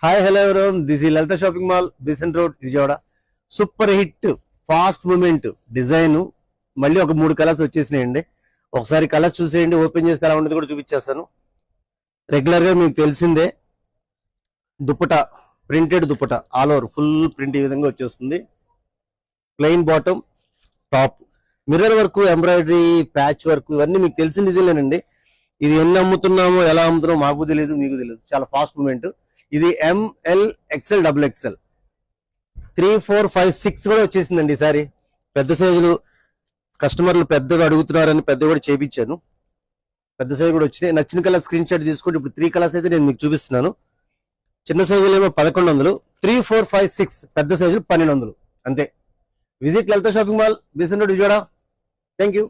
Hi hello everyone, this is Lalitha shopping mall, Besant road, Vijayawada. Super hit fast movement design మళ్ళీ ఒక 3 colours వచ్చేసినాయండి. ఒకసారి colours చూసేయండి, open చేస్తే ఎలా ఉండేది కూడా చూపించేస్తాను. రెగ్యులర్ గా మీకు తెలిసిందే, dupatta printed dupatta all over full print ఈ విధంగా వచ్చేస్తుంది. Plain bottom, top, mirror work, embroidery, patch work, ఇవన్నీ మీకు తెలిసిన డిజైన్లేనండి. ఇది ఎన్ని అమ్ముతున్నామో ఎలా అమ్ముతున్నామో మాకు తెలియదు, మీకు తెలియదు. చాలా ఫాస్ట్ మూమెంట్. ఇది ML XL XXL 3, 4, 5, 6 కూడా వచ్చేసిందండి. ఈసారి పెద్ద సైజులు కస్టమర్లు పెద్దగా అడుగుతున్నారని పెద్ద కూడా చేయించాను. పెద్ద సైజు కూడా వచ్చినాయి. నచ్చిన కలర్ స్క్రీన్ షాట్ తీసుకుంటే ఇప్పుడు 3 కలర్స్ అయితే నేను మీకు చూపిస్తున్నాను. చిన్న సైజులు ఏమో 1100, 3, 4, 5, 6 పెద్ద సైజులు 1200 అంతే. Visit Lalitha shopping mall, Besant road, Vijayawada. Thank you.